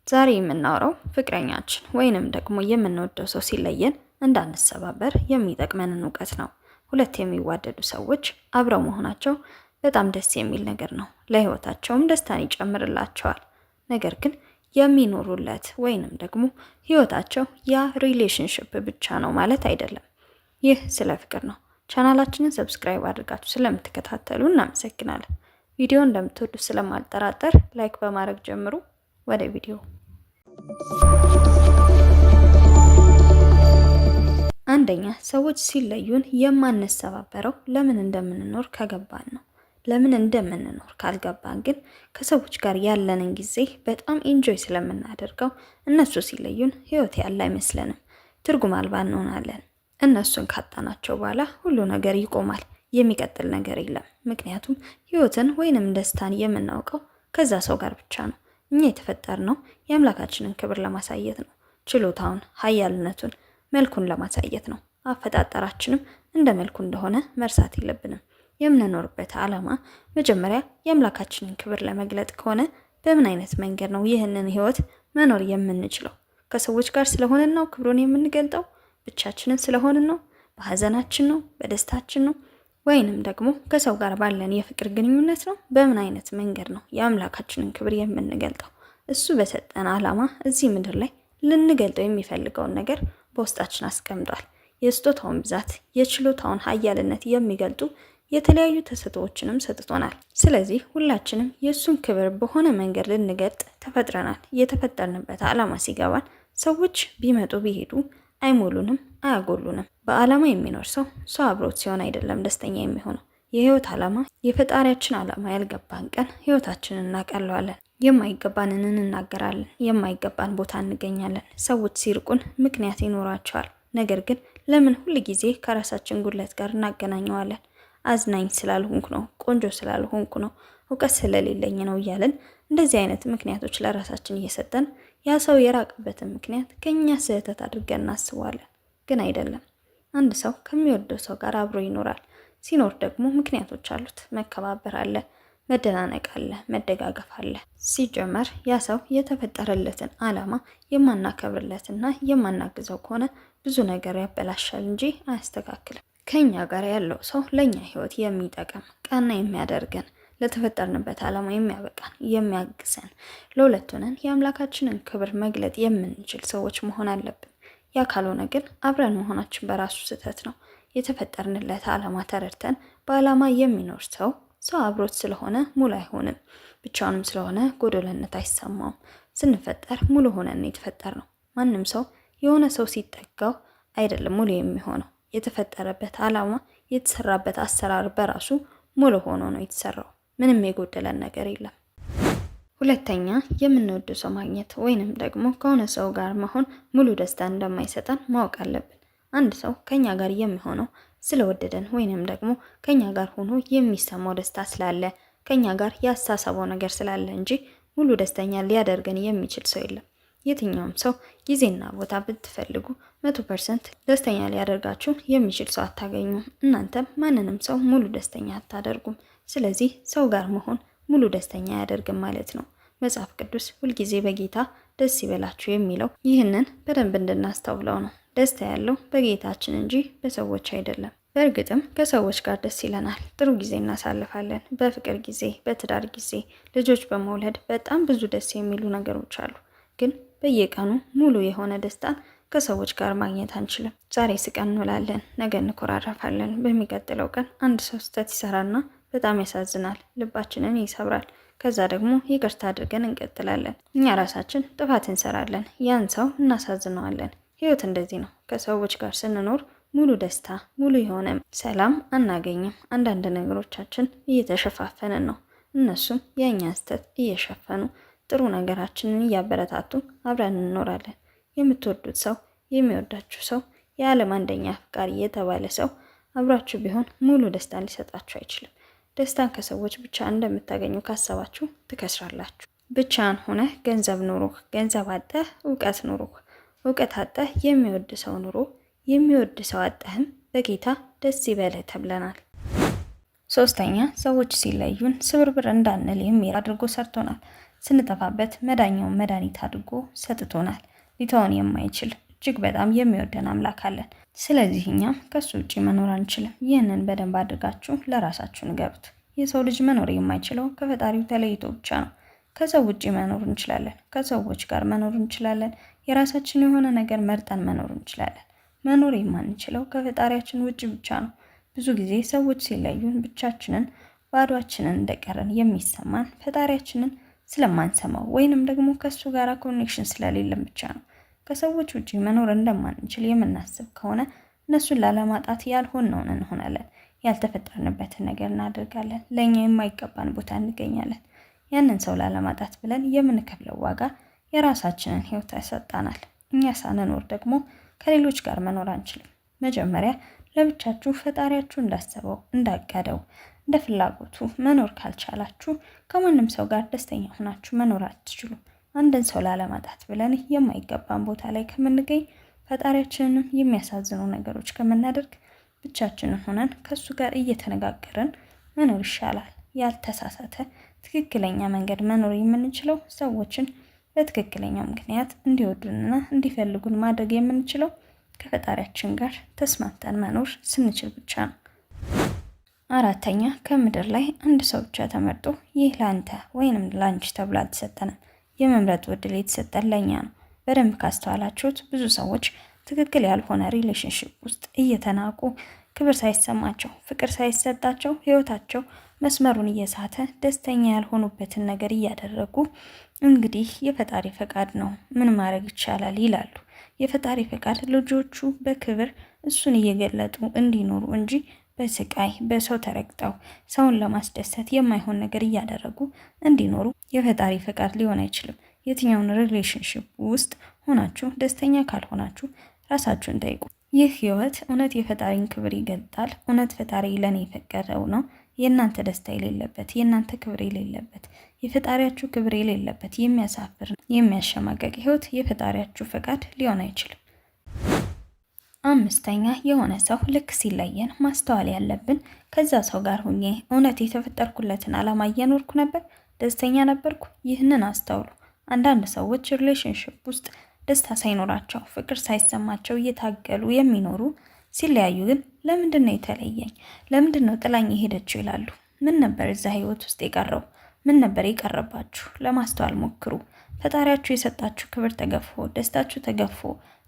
ዛሬ የምናወራው ፍቅረኛችን ወይንም ደግሞ የምንወደው ሰው ሲለየን እንዳንሰባበር የሚጠቅመንን እውቀት ነው። ሁለት የሚዋደዱ ሰዎች አብረው መሆናቸው በጣም ደስ የሚል ነገር ነው። ለህይወታቸውም ደስታን ይጨምርላቸዋል። ነገር ግን የሚኖሩለት ወይንም ደግሞ ህይወታቸው ያ ሪሌሽንሽፕ ብቻ ነው ማለት አይደለም። ይህ ስለ ፍቅር ነው። ቻናላችንን ሰብስክራይብ አድርጋችሁ ስለምትከታተሉ እናመሰግናለን። ቪዲዮ እንደምትወዱ ስለማልጠራጠር ላይክ በማድረግ ጀምሩ። ወደ ቪዲዮ። አንደኛ፣ ሰዎች ሲለዩን የማንሰባበረው ለምን እንደምንኖር ከገባን ነው። ለምን እንደምንኖር ካልገባን ግን ከሰዎች ጋር ያለንን ጊዜ በጣም ኢንጆይ ስለምናደርገው እነሱ ሲለዩን ህይወት ያለ አይመስለንም፣ ትርጉም አልባ እንሆናለን። እነሱን ካጣናቸው በኋላ ሁሉ ነገር ይቆማል፣ የሚቀጥል ነገር የለም። ምክንያቱም ህይወትን ወይንም ደስታን የምናውቀው ከዛ ሰው ጋር ብቻ ነው። እኛ የተፈጠርነው የአምላካችንን ክብር ለማሳየት ነው። ችሎታውን፣ ኃያልነቱን፣ መልኩን ለማሳየት ነው። አፈጣጠራችንም እንደ መልኩ እንደሆነ መርሳት የለብንም። የምንኖርበት ዓላማ መጀመሪያ የአምላካችንን ክብር ለመግለጥ ከሆነ በምን አይነት መንገድ ነው ይህንን ህይወት መኖር የምንችለው? ከሰዎች ጋር ስለሆነን ነው ክብሩን የምንገልጠው? ብቻችንን ስለሆንን ነው? በሀዘናችን ነው? በደስታችን ነው? ወይንም ደግሞ ከሰው ጋር ባለን የፍቅር ግንኙነት ነው? በምን አይነት መንገድ ነው የአምላካችንን ክብር የምንገልጠው? እሱ በሰጠን ዓላማ እዚህ ምድር ላይ ልንገልጠው የሚፈልገውን ነገር በውስጣችን አስቀምጧል። የስጦታውን ብዛት፣ የችሎታውን ኃያልነት የሚገልጡ የተለያዩ ተሰጥኦዎችንም ሰጥቶናል። ስለዚህ ሁላችንም የእሱን ክብር በሆነ መንገድ ልንገልጥ ተፈጥረናል። የተፈጠርንበት ዓላማ ሲገባን ሰዎች ቢመጡ ቢሄዱ አይሞሉንም፣ አያጎሉንም። በዓላማ የሚኖር ሰው አብሮት ሲሆን አይደለም ደስተኛ የሚሆነው። የህይወት ዓላማ የፈጣሪያችን ዓላማ ያልገባን ቀን ህይወታችንን እናቀለዋለን። የማይገባንን እንናገራለን፣ የማይገባን ቦታ እንገኛለን። ሰዎች ሲርቁን ምክንያት ይኖራቸዋል። ነገር ግን ለምን ሁል ጊዜ ከራሳችን ጉድለት ጋር እናገናኘዋለን? አዝናኝ ስላልሆንኩ ነው፣ ቆንጆ ስላልሆንኩ ነው፣ እውቀት ስለሌለኝ ነው እያለን እንደዚህ አይነት ምክንያቶች ለራሳችን እየሰጠን ያ ሰው የራቀበትን ምክንያት ከኛ ስህተት አድርገን እናስባለን። ግን አይደለም። አንድ ሰው ከሚወደው ሰው ጋር አብሮ ይኖራል። ሲኖር ደግሞ ምክንያቶች አሉት። መከባበር አለ፣ መደናነቅ አለ፣ መደጋገፍ አለ። ሲጀመር ያ ሰው የተፈጠረለትን ዓላማ የማናከብርለትና የማናግዘው ከሆነ ብዙ ነገር ያበላሻል እንጂ አያስተካክልም። ከኛ ጋር ያለው ሰው ለኛ ህይወት የሚጠቅም ቀና የሚያደርገን ለተፈጠርንበት ዓላማ የሚያበቃን የሚያግዘን ለሁለት ሆነን የአምላካችንን ክብር መግለጥ የምንችል ሰዎች መሆን አለብን። ያ ካልሆነ ግን አብረን መሆናችን በራሱ ስህተት ነው። የተፈጠርንለት ዓላማ ተረድተን በዓላማ የሚኖር ሰው አብሮት ስለሆነ ሙሉ አይሆንም። ብቻውንም ስለሆነ ጎደለነት አይሰማውም። ስንፈጠር ሙሉ ሆነን የተፈጠርነው። ማንም ሰው የሆነ ሰው ሲጠጋው አይደለም ሙሉ የሚሆነው። የተፈጠረበት ዓላማ የተሰራበት አሰራር በራሱ ሙሉ ሆኖ ነው የተሰራው። ምንም የጎደለን ነገር የለም። ሁለተኛ፣ የምንወደው ሰው ማግኘት ወይንም ደግሞ ከሆነ ሰው ጋር መሆን ሙሉ ደስታ እንደማይሰጠን ማወቅ አለብን። አንድ ሰው ከኛ ጋር የሚሆነው ስለወደደን ወይንም ደግሞ ከኛ ጋር ሆኖ የሚሰማው ደስታ ስላለ፣ ከኛ ጋር ያሳሰበው ነገር ስላለ እንጂ ሙሉ ደስተኛ ሊያደርገን የሚችል ሰው የለም። የትኛውም ሰው ጊዜና ቦታ ብትፈልጉ 100% ደስተኛ ሊያደርጋችሁ የሚችል ሰው አታገኙም። እናንተም ማንንም ሰው ሙሉ ደስተኛ አታደርጉም። ስለዚህ ሰው ጋር መሆን ሙሉ ደስተኛ አያደርግም ማለት ነው። መጽሐፍ ቅዱስ ሁልጊዜ በጌታ ደስ ይበላችሁ የሚለው ይህንን በደንብ እንድናስተውለው ነው። ደስታ ያለው በጌታችን እንጂ በሰዎች አይደለም። በእርግጥም ከሰዎች ጋር ደስ ይለናል፣ ጥሩ ጊዜ እናሳልፋለን። በፍቅር ጊዜ፣ በትዳር ጊዜ፣ ልጆች በመውለድ በጣም ብዙ ደስ የሚሉ ነገሮች አሉ። ግን በየቀኑ ሙሉ የሆነ ደስታን ከሰዎች ጋር ማግኘት አንችልም። ዛሬ ስቀን እንውላለን፣ ነገ እንኮራረፋለን። በሚቀጥለው ቀን አንድ ሰው ስህተት ይሰራና በጣም ያሳዝናል፣ ልባችንን ይሰብራል። ከዛ ደግሞ ይቅርታ አድርገን እንቀጥላለን። እኛ ራሳችን ጥፋት እንሰራለን፣ ያን ሰው እናሳዝነዋለን። ህይወት እንደዚህ ነው። ከሰዎች ጋር ስንኖር ሙሉ ደስታ፣ ሙሉ የሆነ ሰላም አናገኝም። አንዳንድ ነገሮቻችን እየተሸፋፈንን ነው፣ እነሱም የእኛን ስህተት እየሸፈኑ ጥሩ ነገራችንን እያበረታቱ አብረን እንኖራለን። የምትወዱት ሰው፣ የሚወዳችሁ ሰው፣ የዓለም አንደኛ አፍቃሪ የተባለ ሰው አብራችሁ ቢሆን ሙሉ ደስታን ሊሰጣችሁ አይችልም። ደስታን ከሰዎች ብቻ እንደምታገኙ ካሰባችሁ ትከስራላችሁ። ብቻን ሆነህ ገንዘብ ኑሮህ፣ ገንዘብ አጠህ እውቀት ኑሮህ፣ እውቀት አጠህ የሚወድ ሰው ኑሮ፣ የሚወድ ሰው አጠህም በጌታ ደስ ይበልህ ተብለናል። ሶስተኛ፣ ሰዎች ሲለዩን ስብርብር እንዳንል የሚል አድርጎ ሰርቶናል። ስንጠፋበት መዳኛውን መድኃኒት አድርጎ ሰጥቶናል። ሊተወን የማይችል እጅግ በጣም የሚወደን አምላክ አለን። ስለዚህ እኛም ከሱ ውጭ መኖር አንችልም። ይህንን በደንብ አድርጋችሁ ለራሳችሁ ንገሩት። የሰው ልጅ መኖር የማይችለው ከፈጣሪው ተለይቶ ብቻ ነው። ከሰው ውጭ መኖር እንችላለን። ከሰዎች ጋር መኖር እንችላለን። የራሳችን የሆነ ነገር መርጠን መኖር እንችላለን። መኖር የማንችለው ከፈጣሪያችን ውጭ ብቻ ነው። ብዙ ጊዜ ሰዎች ሲለዩን ብቻችንን ባዷችንን እንደቀረን የሚሰማን ፈጣሪያችንን ስለማንሰማው ወይንም ደግሞ ከሱ ጋር ኮኔክሽን ስለሌለን ብቻ ነው። ከሰዎች ውጪ መኖር እንደማንችል የምናስብ ከሆነ እነሱን ላለማጣት ያልሆነውን እንሆናለን። ያልተፈጠርንበትን ነገር እናደርጋለን። ለእኛ የማይገባን ቦታ እንገኛለን። ያንን ሰው ላለማጣት ብለን የምንከፍለው ዋጋ የራሳችንን ሕይወት ያሰጣናል። እኛ ሳንኖር ደግሞ ከሌሎች ጋር መኖር አንችልም። መጀመሪያ ለብቻችሁ ፈጣሪያችሁ እንዳሰበው እንዳቀደው እንደ ፍላጎቱ መኖር ካልቻላችሁ ከማንም ሰው ጋር ደስተኛ ሆናችሁ መኖር አትችሉም። አንድን ሰው ላለማጣት ብለን የማይገባን ቦታ ላይ ከምንገኝ ፈጣሪያችንንም የሚያሳዝኑ ነገሮች ከምናደርግ ብቻችንን ሆነን ከሱ ጋር እየተነጋገርን መኖር ይሻላል። ያልተሳሳተ ትክክለኛ መንገድ መኖር የምንችለው ሰዎችን በትክክለኛው ምክንያት እንዲወዱንና እንዲፈልጉን ማድረግ የምንችለው ከፈጣሪያችን ጋር ተስማምተን መኖር ስንችል ብቻ ነው። አራተኛ ከምድር ላይ አንድ ሰው ብቻ ተመርጦ ይህ ላንተ ወይንም ላንቺ ተብሎ አልተሰጠንም። የመምረጥ ዕድል የተሰጠን ለኛ ነው። በደንብ ካስተዋላችሁት ብዙ ሰዎች ትክክል ያልሆነ ሪሌሽንሺፕ ውስጥ እየተናቁ ክብር ሳይሰማቸው ፍቅር ሳይሰጣቸው ህይወታቸው መስመሩን እየሳተ ደስተኛ ያልሆኑበትን ነገር እያደረጉ እንግዲህ የፈጣሪ ፈቃድ ነው ምን ማድረግ ይቻላል ይላሉ። የፈጣሪ ፈቃድ ልጆቹ በክብር እሱን እየገለጡ እንዲኖሩ እንጂ በስቃይ በሰው ተረግጠው ሰውን ለማስደሰት የማይሆን ነገር እያደረጉ እንዲኖሩ የፈጣሪ ፈቃድ ሊሆን አይችልም። የትኛውን ሪሌሽንሺፕ ውስጥ ሆናችሁ ደስተኛ ካልሆናችሁ ራሳችሁን ጠይቁ። ይህ ህይወት እውነት የፈጣሪን ክብር ይገልጣል? እውነት ፈጣሪ ለኔ የፈቀደው ነው? የእናንተ ደስታ የሌለበት፣ የእናንተ ክብር የሌለበት፣ የፈጣሪያችሁ ክብር የሌለበት የሚያሳፍር የሚያሸማቀቅ ህይወት የፈጣሪያችሁ ፈቃድ ሊሆን አይችልም። አምስተኛ የሆነ ሰው ልክ ሲለየን ማስተዋል ያለብን ከዛ ሰው ጋር ሆኜ እውነት የተፈጠርኩለትን ዓላማ እየኖርኩ ነበር? ደስተኛ ነበርኩ? ይህንን አስተውሉ። አንዳንድ ሰዎች ሪሌሽንሺፕ ውስጥ ደስታ ሳይኖራቸው ፍቅር ሳይሰማቸው እየታገሉ የሚኖሩ ሲለያዩ ግን ለምንድን ነው የተለየኝ? ለምንድን ነው ጥላኝ የሄደችው ይላሉ። ምን ነበር እዛ ህይወት ውስጥ የቀረው? ምን ነበር የቀረባችሁ? ለማስተዋል ሞክሩ። ፈጣሪያችሁ የሰጣችሁ ክብር ተገፎ፣ ደስታችሁ ተገፎ፣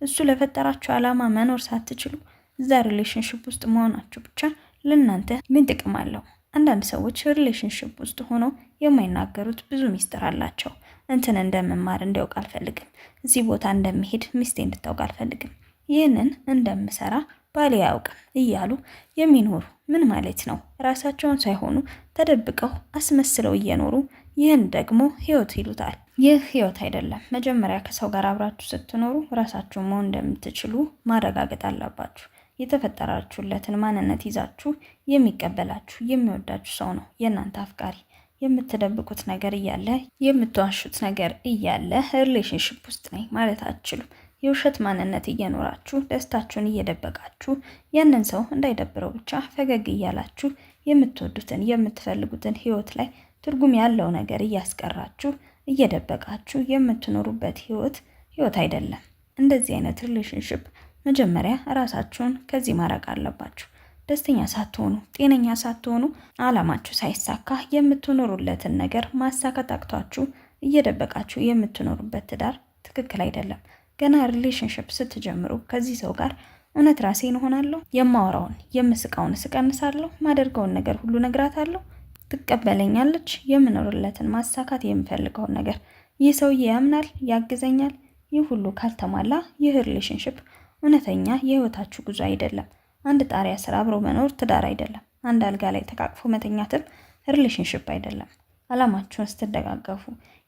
እሱ ለፈጠራችሁ ዓላማ መኖር ሳትችሉ እዛ ሪሌሽንሺፕ ውስጥ መሆናችሁ ብቻ ለእናንተ ምን ጥቅም አለው? አንዳንድ ሰዎች ሪሌሽንሺፕ ውስጥ ሆነው የማይናገሩት ብዙ ሚስጥር አላቸው። እንትን እንደምማር እንዲያውቅ አልፈልግም፣ እዚህ ቦታ እንደምሄድ ሚስቴ እንድታውቅ አልፈልግም፣ ይህንን እንደምሰራ ባሌ አያውቅም እያሉ የሚኖሩ ምን ማለት ነው? ራሳቸውን ሳይሆኑ ተደብቀው አስመስለው እየኖሩ ይህን ደግሞ ህይወት ይሉታል። ይህ ህይወት አይደለም። መጀመሪያ ከሰው ጋር አብራችሁ ስትኖሩ ራሳችሁን መሆን እንደምትችሉ ማረጋገጥ አለባችሁ። የተፈጠራችሁለትን ማንነት ይዛችሁ የሚቀበላችሁ የሚወዳችሁ ሰው ነው የእናንተ አፍቃሪ። የምትደብቁት ነገር እያለ የምትዋሹት ነገር እያለ ሪሌሽንሺፕ ውስጥ ነኝ ማለት አትችሉም። የውሸት ማንነት እየኖራችሁ ደስታችሁን እየደበቃችሁ ያንን ሰው እንዳይደብረው ብቻ ፈገግ እያላችሁ የምትወዱትን የምትፈልጉትን ህይወት ላይ ትርጉም ያለው ነገር እያስቀራችሁ እየደበቃችሁ የምትኖሩበት ህይወት አይደለም። እንደዚህ አይነት ሪሌሽንሺፕ መጀመሪያ ራሳችሁን ከዚህ ማራቅ አለባችሁ። ደስተኛ ሳትሆኑ ጤነኛ ሳትሆኑ አላማችሁ ሳይሳካ የምትኖሩለትን ነገር ማሳካት አቅቷችሁ እየደበቃችሁ የምትኖሩበት ትዳር ትክክል አይደለም። ገና ሪሌሽንሺፕ ስትጀምሩ ከዚህ ሰው ጋር እውነት ራሴን እሆናለሁ፣ የማወራውን የምስቃውን እቀንሳለሁ፣ ማደርገውን ነገር ሁሉ ነግራታለሁ፣ ትቀበለኛለች፣ የምኖርለትን ማሳካት የምፈልገውን ነገር ይህ ሰውዬ ያምናል፣ ያግዘኛል። ይህ ሁሉ ካልተሟላ ይህ ሪሌሽንሺፕ እውነተኛ የህይወታችሁ ጉዞ አይደለም። አንድ ጣሪያ ስር አብሮ መኖር ትዳር አይደለም። አንድ አልጋ ላይ ተቃቅፎ መተኛትም ሪሌሽንሺፕ አይደለም። አላማችሁን ስትደጋገፉ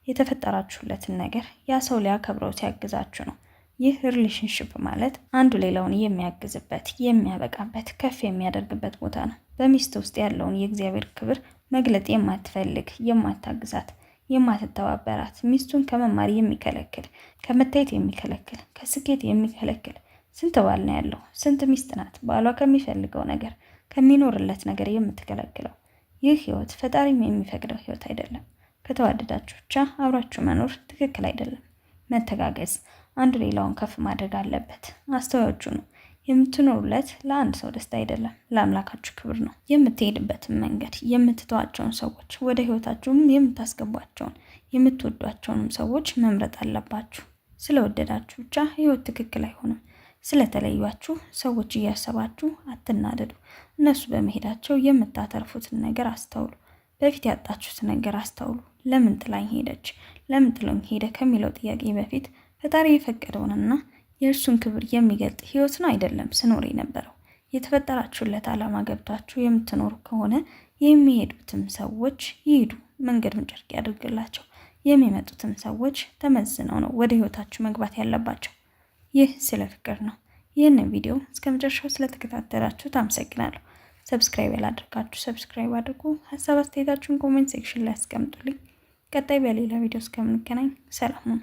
የተፈጠራችሁለትን ነገር ያ ሰው ሊያከብረው ሲያግዛችሁ ነው። ይህ ሪሌሽንሺፕ ማለት አንዱ ሌላውን የሚያግዝበት የሚያበቃበት ከፍ የሚያደርግበት ቦታ ነው። በሚስት ውስጥ ያለውን የእግዚአብሔር ክብር መግለጥ የማትፈልግ የማታግዛት የማትተባበራት ሚስቱን ከመማር የሚከለክል ከመታየት የሚከለክል ከስኬት የሚከለክል ስንት ባል ነው ያለው? ስንት ሚስት ናት ባሏ ከሚፈልገው ነገር ከሚኖርለት ነገር የምትከለክለው? ይህ ህይወት ፈጣሪም የሚፈቅደው ህይወት አይደለም። ከተዋደዳችሁ ብቻ አብራችሁ መኖር ትክክል አይደለም። መተጋገዝ፣ አንዱ ሌላውን ከፍ ማድረግ አለበት። አስተዋዮቹ ነው። የምትኖሩለት ለአንድ ሰው ደስታ አይደለም፣ ለአምላካችሁ ክብር ነው። የምትሄድበትን መንገድ፣ የምትተዋቸውን ሰዎች፣ ወደ ህይወታችሁም የምታስገቧቸውን የምትወዷቸውንም ሰዎች መምረጥ አለባችሁ። ስለወደዳችሁ ብቻ ህይወት ትክክል አይሆንም። ስለተለዩአችሁ ሰዎች እያሰባችሁ አትናደዱ። እነሱ በመሄዳቸው የምታተርፉትን ነገር አስተውሉ። በፊት ያጣችሁትን ነገር አስተውሉ። ለምን ጥላኝ ሄደች፣ ለምን ጥሎኝ ሄደ ከሚለው ጥያቄ በፊት ፈጣሪ የፈቀደውንና የእርሱን ክብር የሚገልጥ ህይወት ነው አይደለም ስኖር የነበረው። የተፈጠራችሁለት ዓላማ ገብቷችሁ የምትኖሩ ከሆነ የሚሄዱትም ሰዎች ይሄዱ፣ መንገዱን ጨርቅ ያድርግላቸው። የሚመጡትም ሰዎች ተመዝነው ነው ወደ ህይወታችሁ መግባት ያለባቸው። ይህ ስለ ፍቅር ነው። ይህንን ቪዲዮ እስከ መጨረሻው ስለተከታተላችሁ አመሰግናለሁ። ሰብስክራይብ ያላደረጋችሁ ሰብስክራይብ አድርጉ። ሀሳብ አስተያየታችሁን ኮሜንት ሴክሽን ላይ አስቀምጡልኝ። ቀጣይ በሌላ ቪዲዮ እስከምንገናኝ ሰላም ሁኑ።